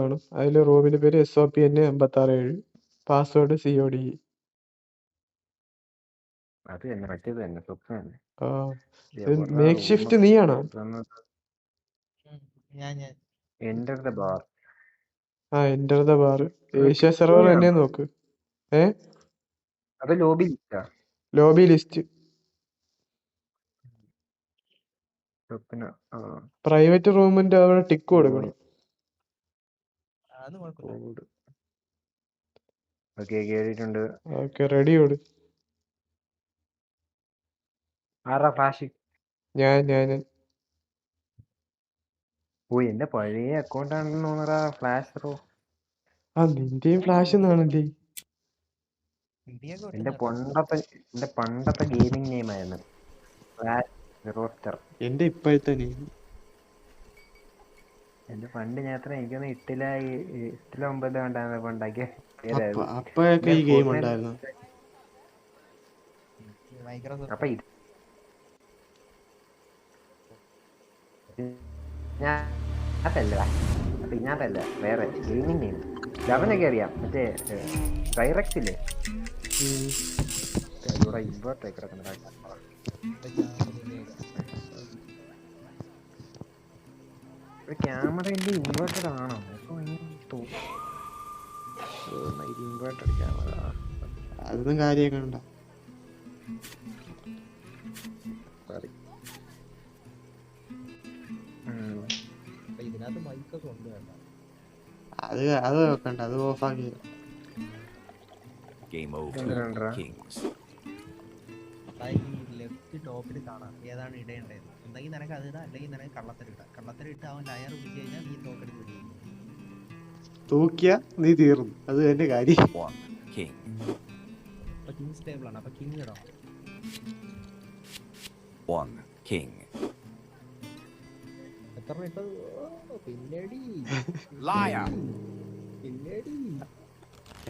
ആണ്. അതിൽ റൂമിന്റെ പേര് SOPN 86 പാസ്വേഡ് COD. അത് തന്നെ മറ്റേത് തന്നെ സ്വപ്നം തന്നെ. ആ മേക്ക് ഷിഫ്റ്റ് നീയാണോ? Enter the bar. ആ enter the bar Asia server തന്നെ നോക്ക്. അത് ലോബി ലിസ്റ്റാ? ലോബി ലിസ്റ്റ് സ്വപ്ന പ്രൈവറ്റ് റൂമിന്റെ അവിടെ ടിക്ക് കൊടുക്കണം. ഓക്കെ കേറിയിട്ടുണ്ട്. ഓക്കെ റെഡി കൊടു. ആരാ ഫ്ലാഷ്? ഞാൻ ഓ എന്റെ പഴയ അക്കൗണ്ട് ആണെന്ന് തോന്നടാ ഫ്ലാഷ് റോ. ആ നിന്റെയും ഫ്ലാഷ് എന്നാണല്ലേ? എന്റെ പണ്ടത്തെ ഗെയിമിംഗ് നെയിം ആയിരുന്നു ഫ്ലാഷ് റോസ്റ്റർ. എന്റെ ഇപ്പോഴത്തെ നെയിം. എന്റെ പണ്ട് ഞാൻ എത്ര എനിക്കൊന്ന് എട്ടില 9 ഉണ്ടായിരുന്നപ്പോ ഉണ്ടാക്കിയ അപ്പോഴൊക്കെ ഈ ഗെയിം ഉണ്ടായിരുന്നു. അപ്പൊ ഇതിനകത്തല്ല വേറെ ഗെയിമിംഗ് നെയിം. അവനൊക്കെ അറിയാം, മറ്റേ ഡയറക്റ്റ് ഇല്ലേ ഇൻവേർട്ടർ കിടക്കുന്ന ക്യാമറ ഇൻവേർട്ടഡ് ആണോ? ഇൻവേർട്ടഡ് ക്യാമറ അതൊന്നും കാര്യമൊക്കെ ഉണ്ടോ? അത് വെക്കണ്ട, അത് ഓഫാക്കി. ലെഫ്റ്റ് ടോപ്പിൽ കാണാം ഏതാണ് ഇടേണ്ടത്. എന്തെങ്കിൽ നിനക്ക് അത് ഇടാം, അല്ലെങ്കിൽ നിനക്ക് കള്ളത്തരം ഇട്ട് അവൻ ലയർ പിടിച്ചു കഴിഞ്ഞാൽ നീ തോക്കെടുത്ത് പിടിക്കും. തൂക്കിയ നീ തീർന്നു, അത് എന്റെ കാര്യം. കിങ് സ്റ്റേബിൾ ആണ്, അപ്പൊ കിങ് ഇടാം. എത്ര ഇട്ടത്? പിന്നടി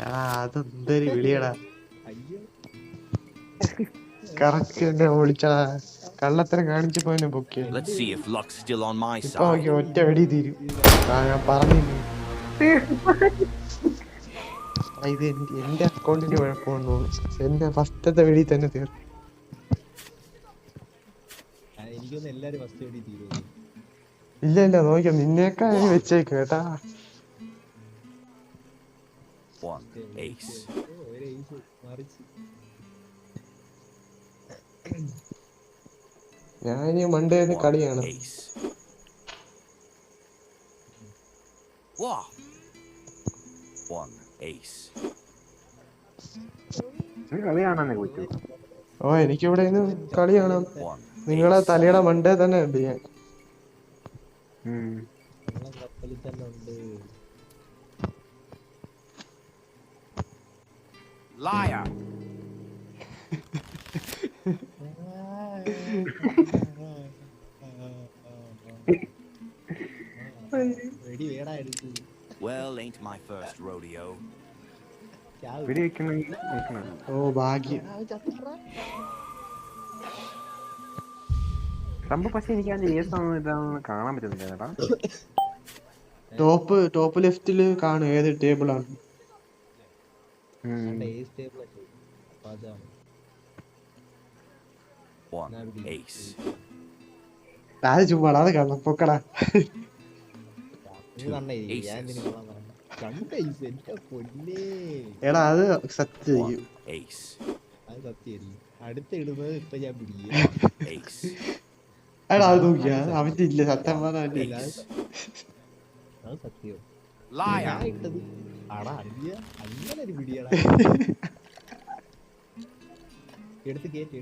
അതെന്തൊരു വിളിയടാ. അയ്യോ കറക്റ്റ് എന്നെ വിളിച്ചടാ. കള്ളത്തരം കാണിച്ചപ്പോ എന്നെ പൊക്കിയ. ഇപ്പൊ ഒറ്റ വെടി തീരും. ഞാൻ പറഞ്ഞില്ലേ ഇത് എന്റെ അക്കൗണ്ടിന്റെ കുഴപ്പമെന്ന് തോന്നുന്നു. എന്റെ ഫസ്റ്റത്തെ വെടി തന്നെ തീർന്നു. എനിക്കൊന്ന് എല്ലാരും ഫസ്റ്റ് വെടി തീരുന്നു. ഇല്ല നോക്കാം, നിന്നേക്കാ വെച്ചേക്ക് കേട്ടാ. ഞാൻ മണ്ടേ കളിയാണ്. ഓ എനിക്കിവിടെ കളി കാണാം. നിങ്ങളെ തലയുടെ മണ്ടേ തന്നെ ഉണ്ട് ഞാൻ. കപ്പലിൽ തന്നെ ഉണ്ട്. വെടി വേടാ എടുത്തു. ഓ ഭാഗ്യം. സംഭവം പക്ഷെ എനിക്ക് ഇതാണെന്ന് കാണാൻ പറ്റുന്നില്ല. ടോപ്പ് ലെഫ്റ്റില് കാണും ഏത് ടേബിൾ ആണ്. അത് ചുമ്മാടാ, അത് കാണാം പൊക്കടാ. എടാ അത് സത്യം. അടുത്ത ഇടുന്നത് ഇപ്പൊ ഞാൻ പിടിക്കും. എടാ അത് നോക്കിയാ അവന്റെ ഇല്ല, സത്യം പറഞ്ഞ അത് സത്യം ഇട്ടത്. ആടാ അങ്ങനെ ഒരു പിടിയടാ. എടുത്ത് കേറ്റി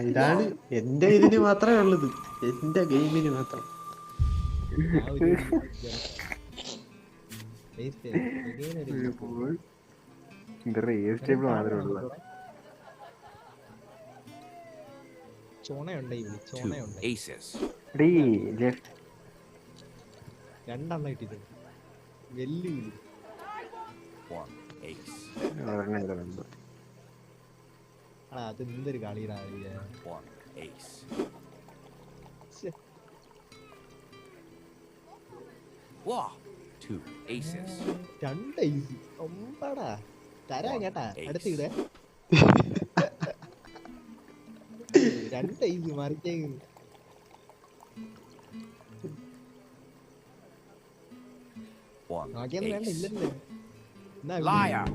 ഇതാണ് എന്റെ ഇതിന് മാത്രമേ ഉള്ളത്, എന്റെ ഗെയിമിന് മാത്രം. രണ്ടെണ്ണം ഇട്ടിട്ടുണ്ട്. വെല്ലുവിളി അത് എന്തൊരു കളിയുടെ One ace. Wow. Two aces. 2 ice ഒമ്പടാ തരാം കേട്ടാ അടുത്ത് ഇടേ 2 ഐസ് മറിച്ചേക്ക് One നോക്കിയൊന്നും വേണ്ട ace. ഇല്ലല്ലേ എന്നാ Liar.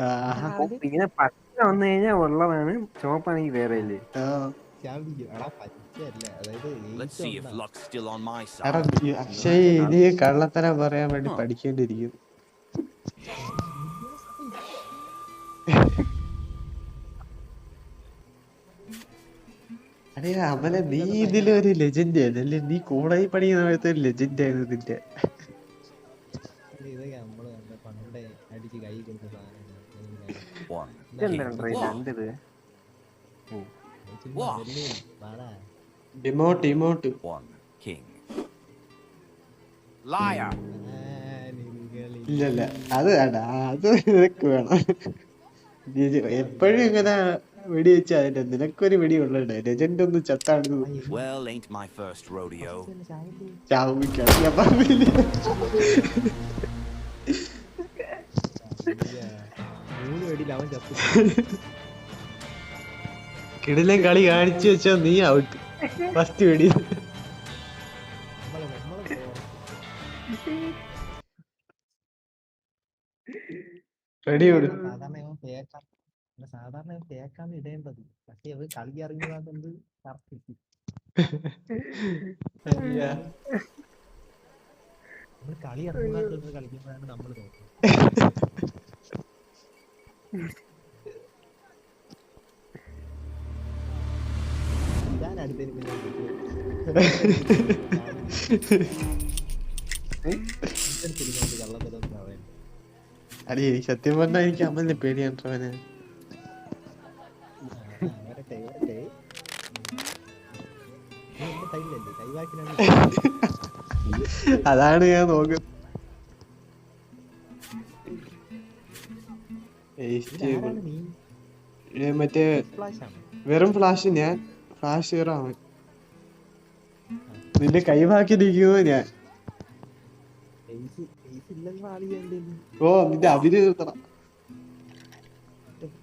ആഹാ. ഇങ്ങനെ പച്ച വന്നു കഴിഞ്ഞാൽ ഉള്ളതാണ്, ചുവപ്പാണെങ്കിൽ വേറെ ഇല്ലേ. ആ. ചാമ്പിക്കും എടാ പച്ചയല്ല അതായത് Let's see if luck's still on my എടാ side. അക്ഷയ് ഇനി കള്ളത്തരം പറയാൻ വേണ്ടി പഠിക്കേണ്ടിയിരിക്കുന്നു. അതെ അമല നീ ഇതിലൊരു ലെജൻഡ് ആയിരുന്നല്ലേ, നീ കോളേജിൽ പഠിക്കുന്ന സമയത്ത് ഒരു ലെജൻഡ് ആയിരുന്നു നിന്റെ. ഇതൊക്കെ നമ്മള് പണ്ടേ അടിച്ച് കൈ കൊടുത്ത സാധനം One ഇതെന്താണ് king. രണ്ടിത്? Emote emote One king. Liar. ഇല്ലല്ല അത് വേണ്ട, അത് നിനക്ക് വേണം. എപ്പോഴും ഇങ്ങനെ വെടി വെച്ച അതിന്റെ നിനക്കൊരു വെടി കൊള്ളണ്ടേ. ലെജൻഡ് ഒന്ന് ചത്താടുന്നു Well, ain't my first rodeo. ചാവിക്കാൻ ഞാൻ പറഞ്ഞില്ലേ. 3 വെടിയിൽ അവൻ ചത്തു. കിടിലൻ കളി കാണിച്ചു വെച്ചോ നീ ഔട്ട് ഫസ്റ്റ് വെടി. റെഡി കൊടു. സാധാരണ തേക്കാണ് ഇടേണ്ടത്, പക്ഷെ അത് കളി അറിഞ്ഞതുകൊണ്ട് നമ്മള് കളി അറിഞ്ഞാൽ കളിക്കുമ്പോഴാണ് നമ്മള് നോക്കുന്നത്. ഞാൻ അടുത്തതിന് പിന്നെ കള്ളത്തരം പറയാൻ അല്ലേ സത്യം പറഞ്ഞാ എനിക്ക് അമ്മലിനെ പേടിയാണ് അവനെ. വരട്ടെ വരട്ടെ കൈയിലല്ലേ കൈവാക്കിനാണ് അതാണ് ഞാൻ നോക്കുന്നത്. നീ മറ്റേ ഫ്ലാഷ് ആണ്. വെറും ഫ്ലാഷ്, ഞാൻ ഫ്ലാഷ് ഹീറോ അവൻ. നിന്റെ കൈവാക്കിയിരിക്കുന്നത് ഞാൻ. ഇല്ലെന്ന് ആളിയല്ലേ ഓ നിന്റെ അഭിനയ നിർത്തണം.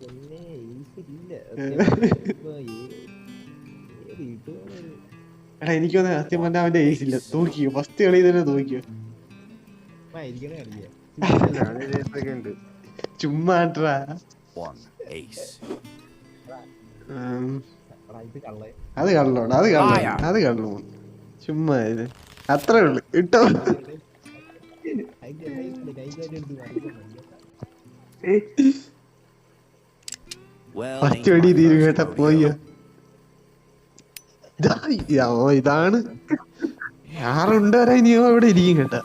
പൊന്നെ ഇല്ല. എടാ എനിക്കൊന്ന് സത്യം പറഞ്ഞാൽ അവന്റെ ഏജ് ഇല്ല. നോക്കിയോ ഫസ്റ്റ് കളി തന്നെ നോക്കിയോ. ഇരിക്കണേ കളിയാ ഉണ്ട്. ചുമ്മാ ഇട്രാ. One ace. ഇത് കള്ളേ അത് കള്ളോണം, അത് കള്ളോണം, അത് കള്ളോണം. ചുമ്മാ ഇത് അത്രേ ഉള്ളു ഇട്ടോ. Well, ain't ഫസ്റ്റ് വെടി my തീരും first കേട്ടാ പോയോ. rodeo. ഇതാണ് 6 വരെ ഇനിയോ ഇവിടെ ഇരിക്കും കേട്ടാ.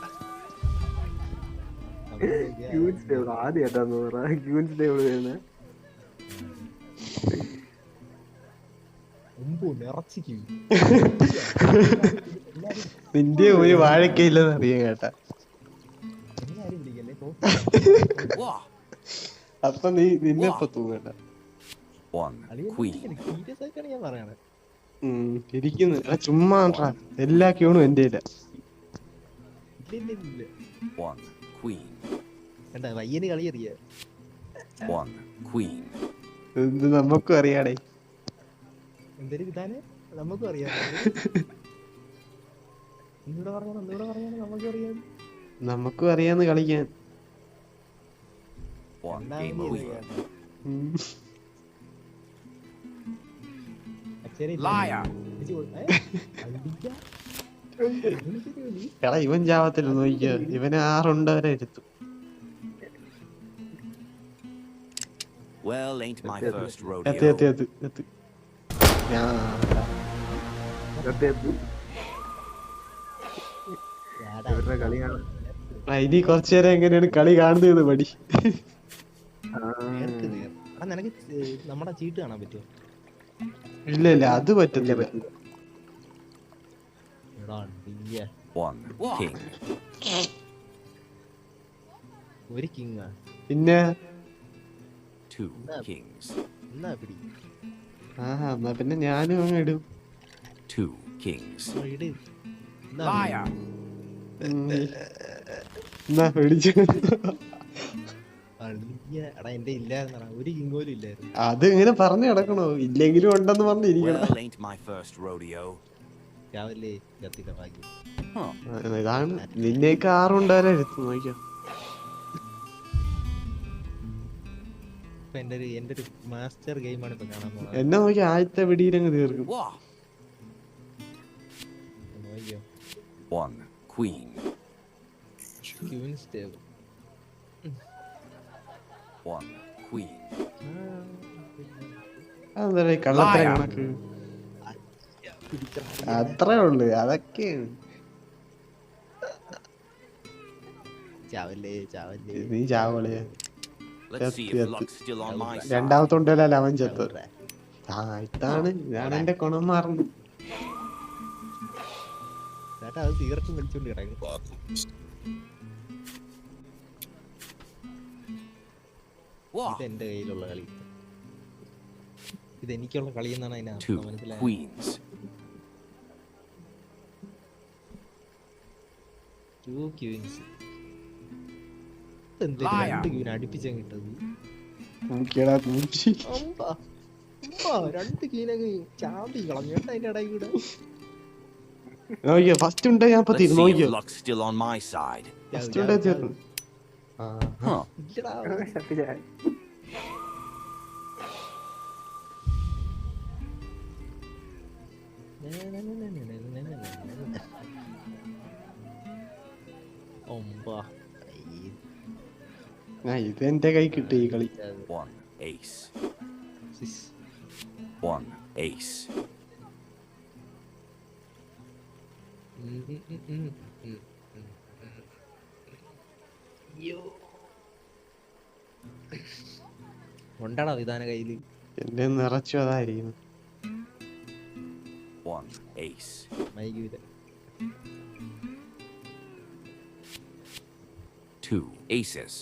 ആദ്യം കേട്ടാന്ന് പറ ക്യൂൻസ് ടേബിൾ വരുന്നത്. നിന്റെ ഒരു വാഴക്കയില്ലെന്ന് അറിയാം കേട്ടാ. Wow. അപ്പൊ നീ നിന്നെ ഇപ്പൊ തൂങ്ങണ്ട. One queen. സീരിയസ് ആയിട്ടാണ് ഞാൻ പറയണേ. ഇരിക്കുന്നു. എടാ ചുമ്മാ ഇട്രാ. എല്ലാ ക്യൂണും എന്റെ ഇല്ല. One queen. കണ്ടാ പയ്യന് കളി അറിയാ. One queen. ഇത് നമുക്കും അറിയാടേ. എന്തൊരു ഇതാണ് നമുക്കും അറിയാം. ഒന്നുകൂടെ പറഞ്ഞാൽ നമുക്കും അറിയാം. നമുക്കും അറിയാന്ന് കളിക്കാൻ. One game over. Liar. എടാ ഇവൻ ചാവത്തില്ല നോക്കിയോ. ഇവന് 6 വരെ ഇരുത്തും. Well, ain't my first എത്തി rodeo. എത്തി എത്തി എത്തി. ഇവരുടെ കളി കാണാൻ. ഇനി കുറച്ചു നേരം എങ്ങനെയാണ് കളി കാണുന്നത് പടി. നിനക്ക് നമ്മുടെ ചീട്ട് കാണാൻ പറ്റുമോ? ഇല്ല ഇല്ല അത് പറ്റത്തില്ല. One king. ഒരു കിങ് പിന്നെ 2 kings. എന്നാ പിടി എന്നാ പിന്നെ ഞാനും അങ്ങ് ഇടും. 2 kings. ഇട് Liar. എന്നാ പിടിച്ചു. എടാ എന്റെ ഇല്ലായിരുന്നടാ, ഒരു കിങ് പോലും ഇല്ലായിരുന്നു. അത് ഇങ്ങനെ പറഞ്ഞു കിടക്കണോ? ഇല്ലെങ്കിലും ഉണ്ടെന്ന് പറഞ്ഞിരിക്കണം. Well, ain't my first rodeo. രാവിലെ കത്തിക്ക ബാക്കി Huh. ഇതാണ് നിന്നേക്ക് 6 ഉണ്ടായിരുന്നു നോക്കിയോ. ഇപ്പൊ എന്റെ ഒരു മാസ്റ്റർ ഗെയിമാണ് ഇപ്പൊ കാണാൻ പോകുന്നത്. എന്നെ നോക്കി ആദ്യത്തെ വെടിയിലങ്ങ് തീർക്കും. Wah. നോക്കിയോ 1 queen. ക്യൂൻസ് ടേബിൾ 1 queen. അതെന്താ ഈ കള്ളത്തര കണക്ക്? അത്രേ ഉള്ളു, അതൊക്കെയാണ്. ചാവല്ലേ ചാവല്ലേ. നീ ചാവളിയാ. Let's see if luck's still on my side. രണ്ടാമത്തോണ്ടല്ല അവൻ ചത്ത്. ഇതാണ് എന്റെ ഗുണം മാറുന്നു. ചേട്ടാ അത് സിഗരറ്റ് വലിച്ചോണ്ട് കിടക്കും. Wah. ഇത് എന്റെ കയ്യിലുള്ള കളി, ഇത് എനിക്കുള്ള കളി എന്നാണ് 2 മനസ്സിലായത്. queens. 2 ക്യൂൻസ്. എന്ത് Liar. 2 ക്യൂൻ അടുപ്പിച്ചങ്ങ് കിട്ടത്. നോക്കിയടാ കൂച്ചി. 2 ക്യൂനങ്ങ് ചാമ്പി കളഞ്ഞു കേട്ടോ അതിന്റെ ഇടയിൽ കൂടെ. നോക്കിയോ ഫസ്റ്റ് ഉണ്ട് ഞാൻ ഇപ്പൊ Let's തീർന്നു. see നോക്കിയോ if luck's still on my side. First ഉണ്ട് തീർന്നു. Huh. ഇല്ലടാ. ഒമ്പ. ഇത് എന്റെ കൈ കിട്ടി ഈ കളി. 1 ace. 1 ace. ഉണ്ടാടാ വിധാന കയ്യില്. എന്റെ നിറച്ചു അതായിരിക്കും. 1 ace. Mic 2 aces.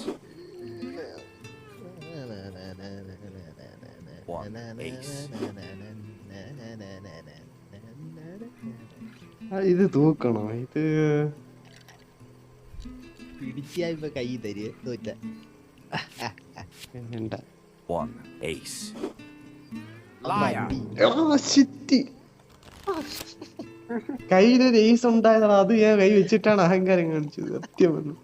1 ace. ഇത് തൂക്കണോ? ഇത് പിടിച്ചാ ഇപ്പൊ കൈ തരുക തോറ്റ. വേണ്ട. 1 ace. Liar. കയ്യില് റേസ് ഉണ്ടായതാണ്, അത് ഞാൻ കൈ വെച്ചിട്ടാണ് അഹങ്കാരം കാണിച്ചത്. സത്യം പറഞ്ഞു.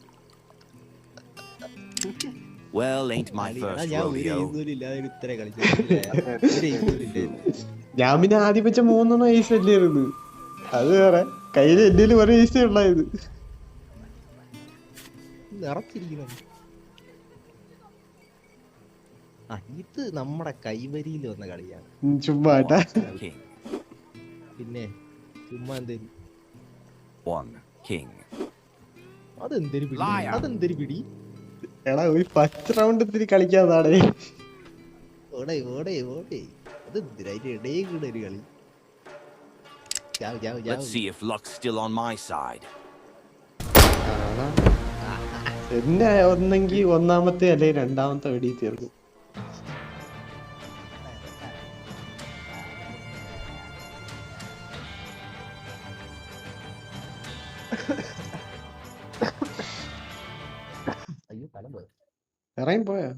Well, ain't my first ഞാൻ ഒരു rodeo. ഇതുപോലും ഇല്ലാതെ ഇത്ര കളിച്ചു. ഞാൻ പിന്നെ ആദ്യം വെച്ച 3 ഐസ് അല്ലായിരുന്നു. അത് വേറെ. കയ്യില് എന്റെ ഒരു ഐസേ ഉള്ളായത്. നിറച്ചിരിക്കണം. ഇത് നമ്മുടെ കൈവരിയിൽ വന്ന കളിയാണ്. ചുമ്മാ ട്ടാ. King. പിന്നെ ചുമ്മാ എന്തേലും 1 king. അതെന്തൊരു പിടി, Liar. അതെന്തൊരു പിടി. എടാ ഒരു ഫസ്റ്റ് റൗണ്ട് ഇത്തിരി കളിക്കാതാടേ. ഓടേ ഓടേ ഓടേ. അത് അതിന്റെ ഇടയിൽ കൂടെ ഒരു കളി. ചാവ് ചാവ് Let's ചാവ്. see if luck's still on my side. എന്നെ ഒന്നെങ്കിൽ ഒന്നാമത്തെ അല്ലെങ്കിൽ രണ്ടാമത്തെ വെടി തീർക്കും. അയ്യോ കലം പോയോ. ഇറങ്ങി പോയാ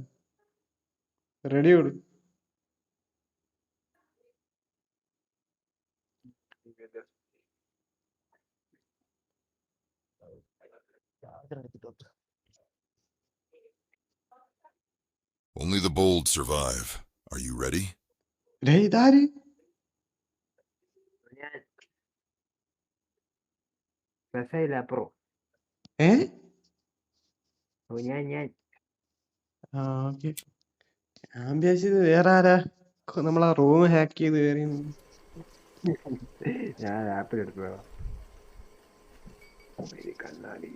റെഡി കൊടു. Only the bold survive. Are you ready? ഇതാര്? അപ്പുറം ഏ ഞാൻ ഓക്കെ. ഞാൻ വിചാരിച്ചത് വേറെ ആരാ നമ്മളാ റൂം ഹാക്ക് ചെയ്ത് കയറി. ഞാൻ ആപ്പിൽ എടുത്തതാ. കണ്ണാടി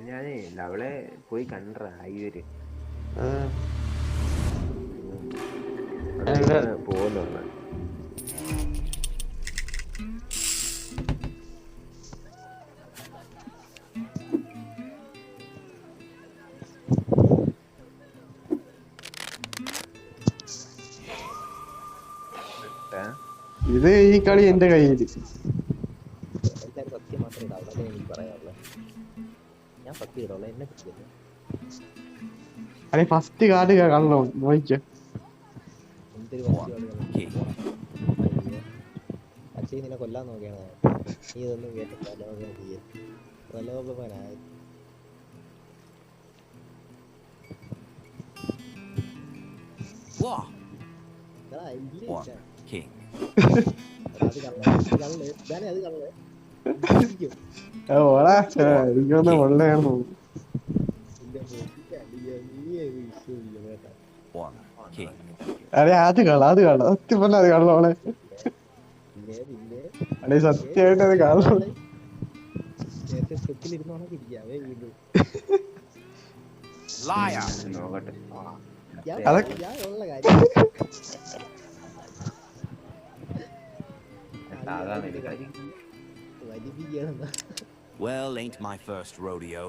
ഞാനേ അവളെ പോയി കണ്ടറ അയ്യൂര് പോകുന്നു. ഇത് ഈ കളി എന്റെ കയ്യിൽ. എല്ലാവരും സത്യം മാത്രമേ ഇടാവൂ, അതേ എനിക്ക് പറയാനുള്ളത്. ഞാൻ സത്യം ഇടുള്ളൂ, എന്നെ പറ്റില്ല. അല്ലെ ഫസ്റ്റ് കാർഡ് കാണണോ നോക്കിക്കോ. എന്തൊരു King. അച്ഛൻ നിന്നെ കൊല്ലാൻ നോക്കിയാണ്. നീ ഇതൊന്നും കേട്ടില്ല. നല്ലപോലെ Wah. One king. അത് കള്ള് അത് കള്ള് ഓടാ എനിക്കൊന്ന് വെള്ളയാണ്. One king. അതെ അത് കാണാം സത്യം പറഞ്ഞ അത് കാണണോളെ. അല്ലെ സത്യമായിട്ട് അത് കാണണം. Liar. നോക്കട്ടെ. അതൊക്കെ ഉള്ള കാര്യം വലിപ്പിക്കുകയാണെന്നാ. Well, ain't my first rodeo.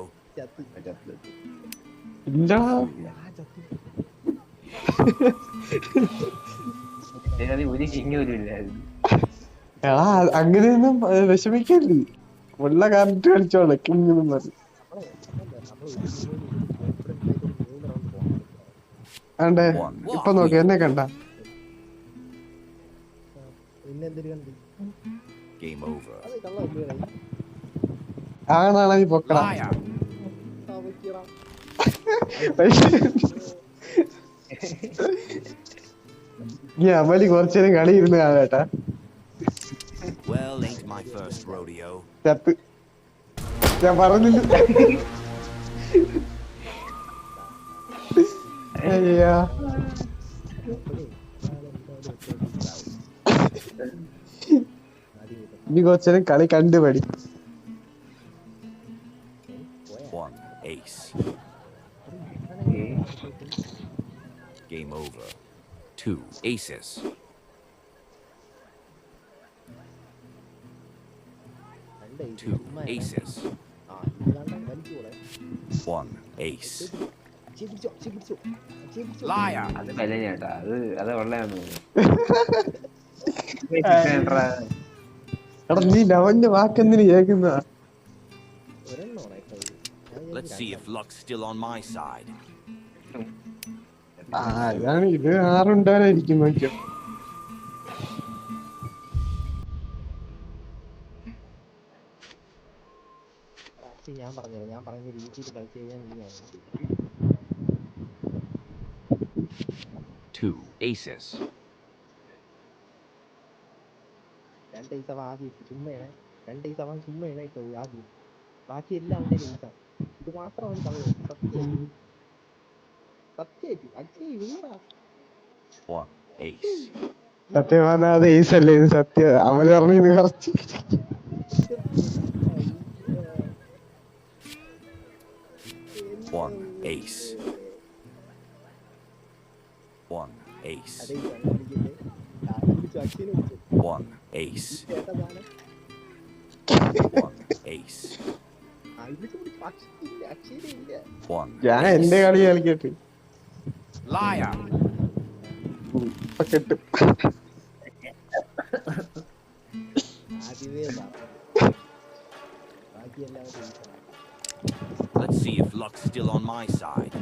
ഇല്ല ഒരു കിങ് പോലും ഇല്ലായിരുന്നു. എടാ അങ്ങനെയൊന്നും വിഷമിക്കല്ലേ. ഉള്ള കാർഡ് കളിച്ചോളെ കിങ്ങെന്നും പറഞ്ഞു. ആണ്ടേ ഇപ്പൊ നോക്കി എന്നെ കണ്ട. പിന്നെന്തൊരു കണ്ടു Game over. അത് കള്ളല്ലേ ആണാണെങ്കിൽ പൊക്കട. Liar. ഈ അമലി കുറച്ചേരം കളി ഇരുന്ന് കാണാട്ടാ. Well, ain't my first rodeo. ചത്ത് ഞാൻ പറഞ്ഞില്ല. അയ്യാ ഇനി കുറച്ചേരം കളി കണ്ടുപടി. One ace. Game over. Two aces. Two aces. One ace. Liar. അത് വില ചേട്ടാ, അത് വെള്ളയാണ്. എടാ നീ ലവന്റെ വാക്കെന്തിന് കേൾക്കുന്നതാ? Let's see if luck's still on my side. ഇതാണ് ഇത് 6 ഉണ്ടായിരിക്കും നോക്കിയോ. ഞാൻ പറഞ്ഞ രീതിയിൽ കളിച്ച് കഴിഞ്ഞാൽ Two aces. 2 ദിവസം ആദ്യം ചുമ്മയാണ്, 2 ദിവസം അവൻ ചുമ്മയാണ് ഇട്ടത് ആദ്യം. ബാക്കി എല്ലാം അവന്റെ ദിവസം. ഇത് മാത്രമാണ് കളയത്. സത്യമായിട്ട് അച്ഛൻ വീടാ. One ace. സത്യം പറഞ്ഞാ അത് ഏസല്ലേ ഇത് സത്യം. അവന് പറഞ്ഞു കുറച്ച് One ace. One ace. അതെ വിളിക്കുന്നത് അച്ഛനെ വിളിച്ചു One ace. ചേട്ടതാണ്. One ace. അച്ഛനെ ഇല്ല. One ഞാൻ ace. എന്റെ കളി കളിക്കട്ടെ. Liar. ഇപ്പൊ കിട്ടും. ആദ്യമേ ബാക്കി എല്ലാവരും Let's see if luck's still on my side.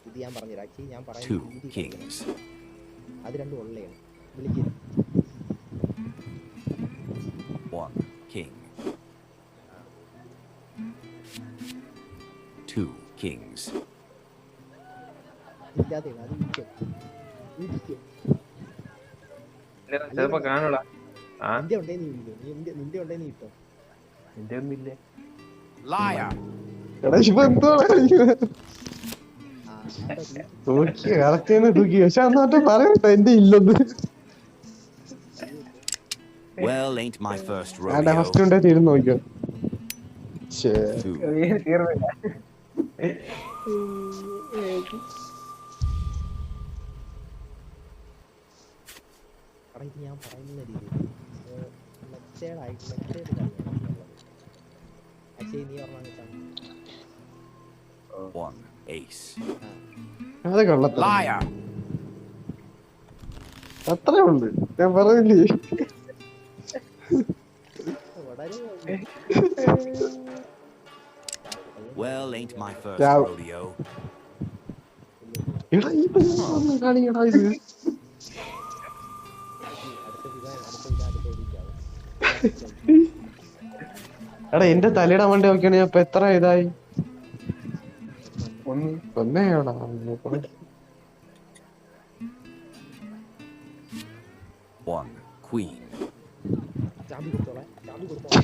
ഇത് ഞാൻ പറഞ്ഞുതരാം. ആക്ച്വലി ഞാൻ Two പറയുന്നത് kings. അത് രണ്ടും ഉള്ളതാണ്. വിളിക്കുന്നു One king. Two kings. ഇല്ലാതെയാണ് അത് വിളിക്കും. ചിലപ്പോ കാണൂടാ. നിന്റെ ഉണ്ടേ നീ വിളിക്കും. നിന്റെ ഉണ്ടേ നീ കിട്ടും. എന്റെ ഒന്നുമില്ലേ. Liar. എടാ ഇപ്പൊ എന്തോ കളിക്കുന്നത്? തൂക്കി കറക്റ്റ് തൂക്കി. പക്ഷെ അന്നോട്ട് പറയട്ടെ എന്റെ ഇല്ലൊന്ന്. Well, ain't my first ആണ്ടാ rodeo. First ഉണ്ടായിട്ട് ഇരുന്ന് നോക്കിയോ. Two. തീർന്നില്ല. ഇത് ഞാൻ പറയുന്ന രീതിയിൽ മെത്തേഡായിട്ട് മെത്തേഡ് കളിയാണ് അക്ഷയ് നീ പറഞ്ഞാൽ വെച്ചാൽ One ace. അത് കള്ളത്തരം. Liar. അത്രേ ഉള്ളു, ഞാൻ പറഞ്ഞില്ലേ. വളരെ Well, ain't my first Ciao. rodeo. എടാ ഈ പെണ്ണ് കാണിക്കടാ ഇത്. എടാ എന്റെ തലയുടെ മണ്ട നോക്കിയാണ് ഞാൻ ഇപ്പൊ എത്ര ഇതായി. ഒന്നേ എവിടാ One queen. ചാമ്പി കൊടുത്തോളെ, ചാമ്പി കൊടുത്തോളെ,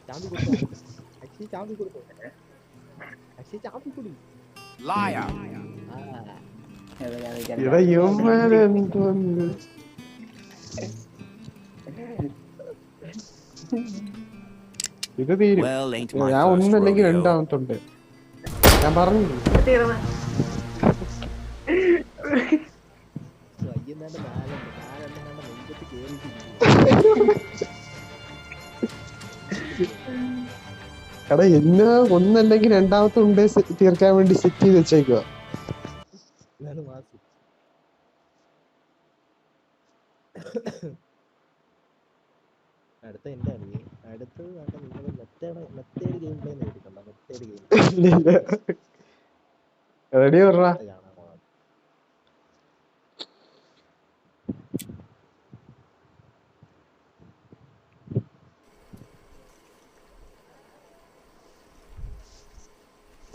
ചാമ്പി കൊടുത്തോളെ. അക്ഷയ് ചാമ്പി കൊടുത്തോ, അക്ഷയ് ചാമ്പി കൊടു. Liar. എടാ യുവമാരെ എന്തോന്ന് ഇത് തീരും. Well, ain't my ഞാൻ first ഒന്നല്ലെങ്കിൽ rodeo. രണ്ടാമത്തുണ്ട്, ഞാൻ പറഞ്ഞു. വയ്യുന്നാണ്ട് നാലെണ്ണ നെഞ്ചത്ത് കേറിയിട്ടിരിക്കുന്നു. എടാ എന്നെ ഒന്നല്ലെങ്കിൽ രണ്ടാമത്തുണ്ട് തീർക്കാൻ വേണ്ടി സെറ്റ് ചെയ്ത് വെച്ചേക്കുക. ഇതാണ് മാസ്. അടുത്ത എന്റെ അറിയേ, അടുത്തത് വേണ്ട നിങ്ങൾ മെത്തേഡ് ഗെയിം പ്ലേ നേരിട്ടുണ്ടോ? മെത്തേഡ് ഗെയിം റെഡി പറഞ്ഞ കാണാൻ പോകാം.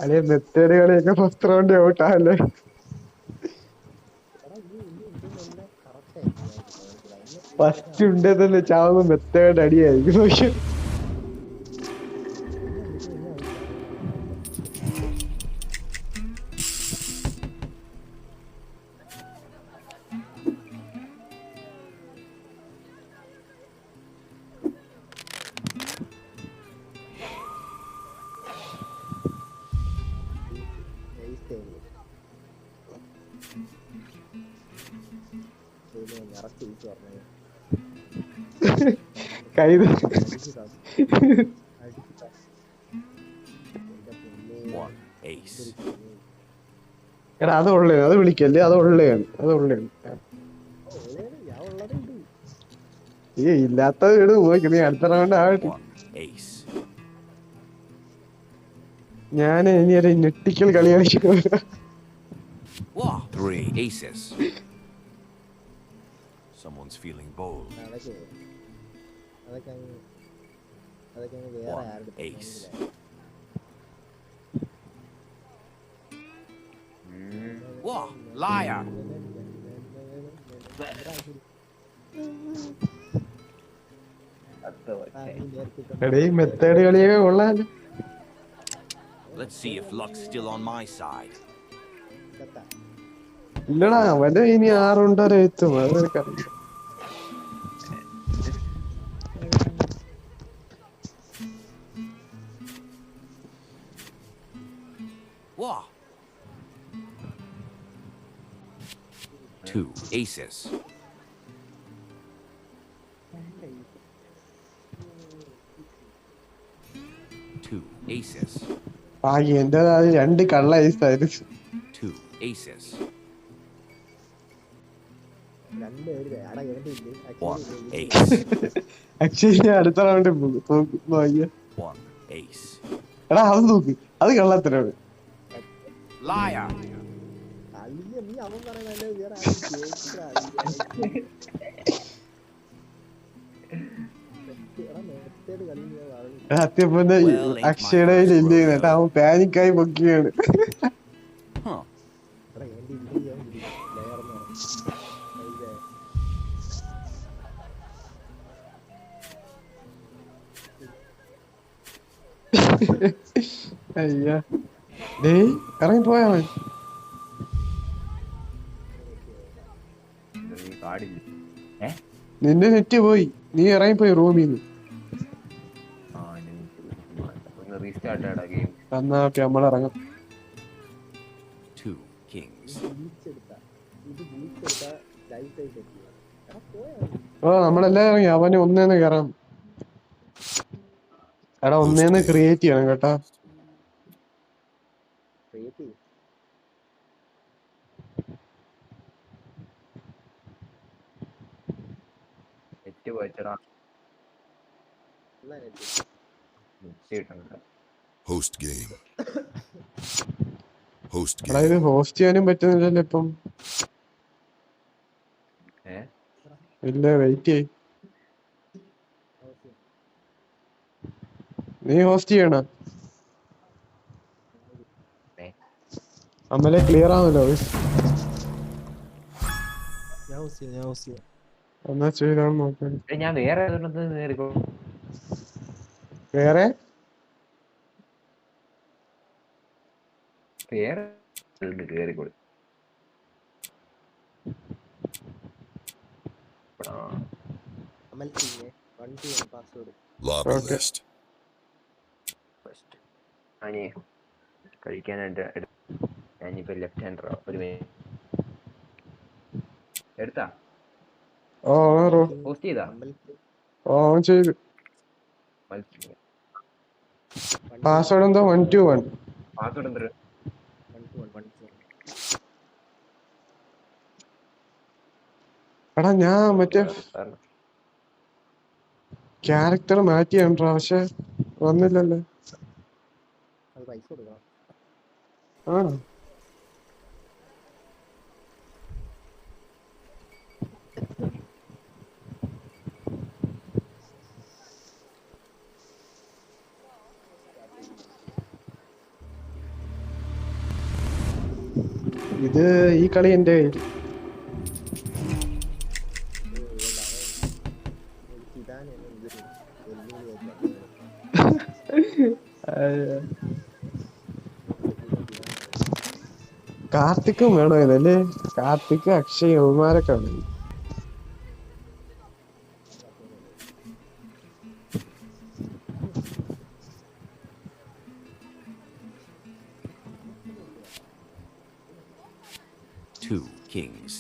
അല്ലെ മെത്തേഡ് കളിയൊക്കെ ഫസ്റ്റ് റൗണ്ട് ഔട്ടാല്ലേ. എടാ ഇതൊന്നും കറക്റ്റ് ആയിരിക്കും. ഫസ്റ്റ് ഉണ്ട് തന്നെ ചാവുന്ന മെത്തേഡ് അടിയായിരിക്കും. പക്ഷെ കൈ One ace. എടാ അത് ഉള്ളതാണ്, അത് വിളിക്കല്ലേ, അത് ഉള്ളതാണ്, അത് ഉള്ളതാണ്. ഈ ഇല്ലാത്തത് ഇട് നോക്കി, നീ അടുത്ത റൗണ്ട് ആവട്ടെ. One ace. ഞാൻ ഇനി ഒരു ഞെട്ടിക്കൽ കളി കളിക്കും. Wow. Three aces. Someone's feeling bold. അതൊക്കെ വേറെ One ആരുടെ ace. Wow. Liar. എടേ മെത്തേഡ് കളിയൊക്കെ കൊള്ളാല്ലേ. Let's see if luck's still on my side. ഇല്ലടാ അവന്റെ ഇനി 6 വരെ എത്തും, അതൊക്കെ അറിയാം. Wow. Two aces. Two aces. ബാക്കി എന്റെ 2 കള്ള ഐസായിരുന്നു. Two aces. One ace. Actually അടുത്ത റൗണ്ട് നോക്കിയ. One ace. എടാ അത് നോക്ക്, അത് കള്ളത്തരാണ്. Liar. നീ അവൻ പറയുന്നല്ലേ വേറെ മെത്തേഡ് കളി അത്യപ്പന്റെ അക്ഷയുടെ ഇല്ല കേട്ടോ, അവൻ പാനിക്കായി പൊക്കിയാണ്. Huh. അയ്യ ഡേയ് ഇറങ്ങി പോയാ മതി. നിന്റെ നെറ്റ് പോയി, നീ ഇറങ്ങിപ്പോയി റൂമിന്ന്. എന്നാ ഓക്കെ നമ്മളിറങ്ങാം. Two kings. ഇത് ലൈഫ് ആയിട്ട് ഓ നമ്മളെല്ലാം ഇറങ്ങി. അവന് ഒന്നേന്ന് കയറാം. എടാ ഒന്നേന്ന് ക്രിയേറ്റ് ചെയ്യണം കേട്ടാ. ക്രിയേറ്റ് ചെയ്യും. നെറ്റ് പോയിച്ചടാ. എന്നാ നെറ്റ് നെറ്റ് കിട്ടണ്ട. Host game. Host എടാ ഇത് game. ഹോസ്റ്റ് ചെയ്യാനും പറ്റുന്നില്ലല്ലോ ഇപ്പം. ഇല്ല വെയിറ്റ് ചെയ്. നീ ഹോസ്റ്റ് ചെയ്യണ അമ്മലെ ക്ലിയർ ആവുമല്ലോ. എന്നാ ചെയ്താന്ന് നോക്കാൻ. ഞാൻ വേറെ കേറിക്കോ. വേറെ വേറെ കേറിക്കോളൂ. Password Lobby Okay. list. അനി കഴിക്കാനായിട്ട് ഞാനിപ്പോ ലെഫ്റ്റ് ഹാൻഡറോ ഒരു എടുത്താ ഓ പോസ്റ്റ് ചെയ്താ ഓ ചെയ്ത്. പാസ്വേഡ് എന്തോ 121. പാസ്വേഡ് എന്തൊരു എടാ ഞാൻ മറ്റേ ക്യാരക്ടർ മാറ്റിയാണ്ടാ പക്ഷെ വന്നില്ലല്ലോ. അത് പൈസ കൊടുക്കണം. ആണോ? ഇത് ഈ കളി എന്റെ കയ്യിൽ. കാർത്തിക്കും വേണോ ഇതല്ലേ? കാർത്തിക്, അക്ഷയ്, യവന്മാരൊക്കെ ഉണ്ട്. Two kings.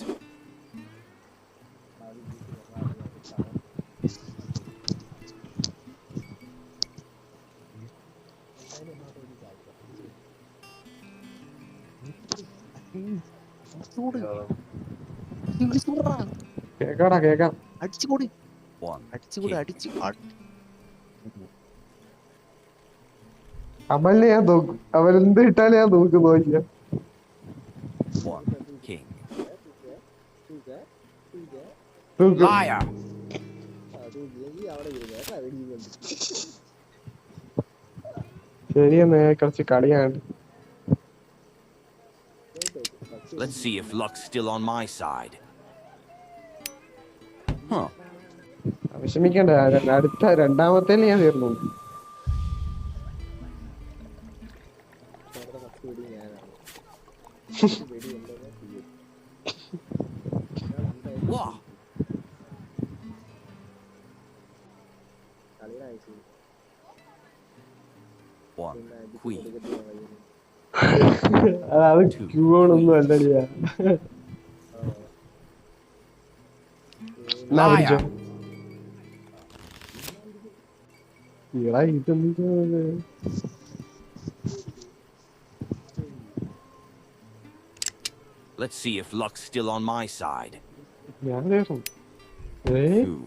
കേക്കാടാ കേക്കാം. One king. അവനെ ഞാൻ നോക്കും. അവൻ എന്ത് ഇട്ടാലും ഞാൻ നോക്കും. നോക്കിയ One king. നോക്കും. Liar. ശരിയെന്ന് കുറച്ച് കളിയാണ്. Let's see if luck's still on my side. Huh. വിഷമിക്കണ്ട. അടുത്ത രണ്ടാമത്തേല് ഞാൻ തീർന്നു. Wah. One queen. അത് ക്യൂണൊന്നും അല്ലടിയാ. എന്നാ പിടിച്ചോ. ഇടാ ഇതെന്താ? Let's see if luck's still on my side. ഞാൻ തീർന്നു. Two.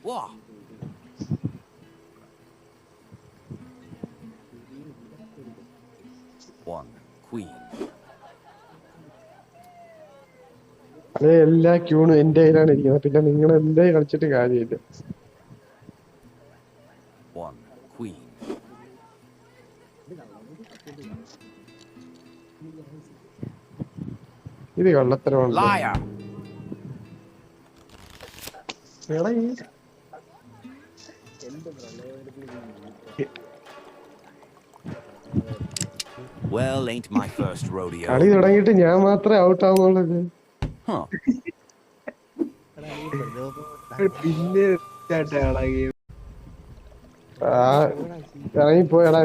Wah. One queen. അത് എല്ലാ ക്യൂണും എന്റെ കയ്യിലാണ് ഇരിക്കുന്നത്. പിന്നെ നിങ്ങൾ എന്തേ കളിച്ചിട്ട് കാര്യമില്ല. One queen. ഇത് കള്ളത്തരമാണ്. Liar. എടാ ഈ Well, ain't my first rodeo. കളി തുടങ്ങിയിട്ട് ഞാൻ മാത്രമേ ഔട്ട് ആവുന്നുള്ളൂ. Huh. പിന്നെ ഇറങ്ങിപ്പോയടാ.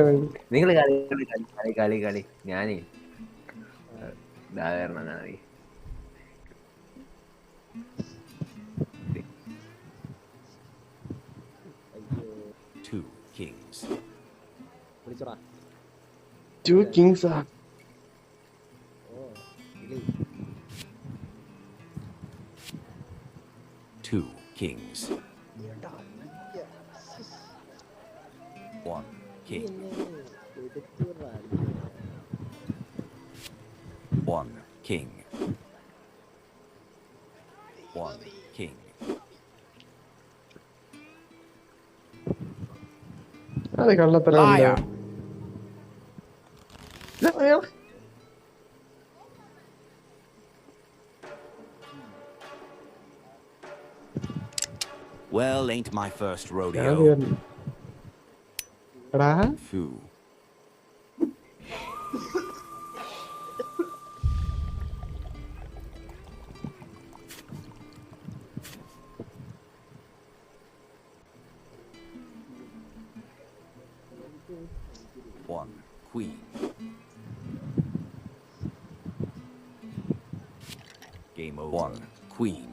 നിങ്ങൾ കളി കളി കളി കളി കളി കളി ഞാനേ കാരണം മതി. Two kings. വിളിച്ചോടാ. ടു കിങ്സാ. ഓ ഇല്ലേ. Two kings. One king. One king. One king. അത് കള്ളത്തരം. Well, ain't my first rodeo. എടാ Phew. One queen. Game over. One queen.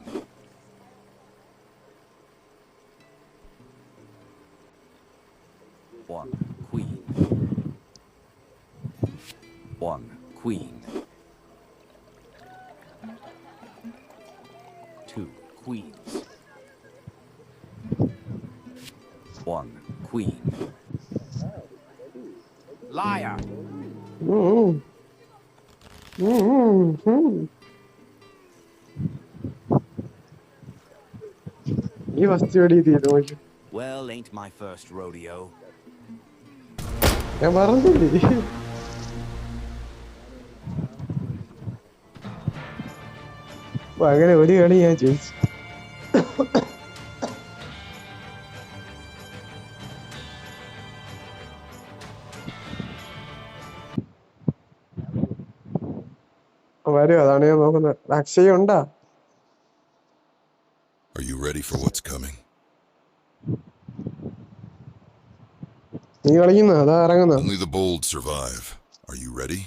One queen. One queen. Two queens. One queen. Liar. ഈ first വെടി ചെയ്തു നോക്കി. Well, ain't my first rodeo. ഞാൻ പറഞ്ഞില്ലേ. അപ്പൊ അങ്ങനെ ഒരു കളി ഞാൻ ജയിച്ചു. വരും, അതാണ് ഞാൻ നോക്കുന്നത്. അക്ഷയ ഉണ്ടാ? Are you ready for what's coming? നീ കളിക്കുന്ന അതാ ഇറങ്ങുന്ന? Only the bold survive. Are you ready?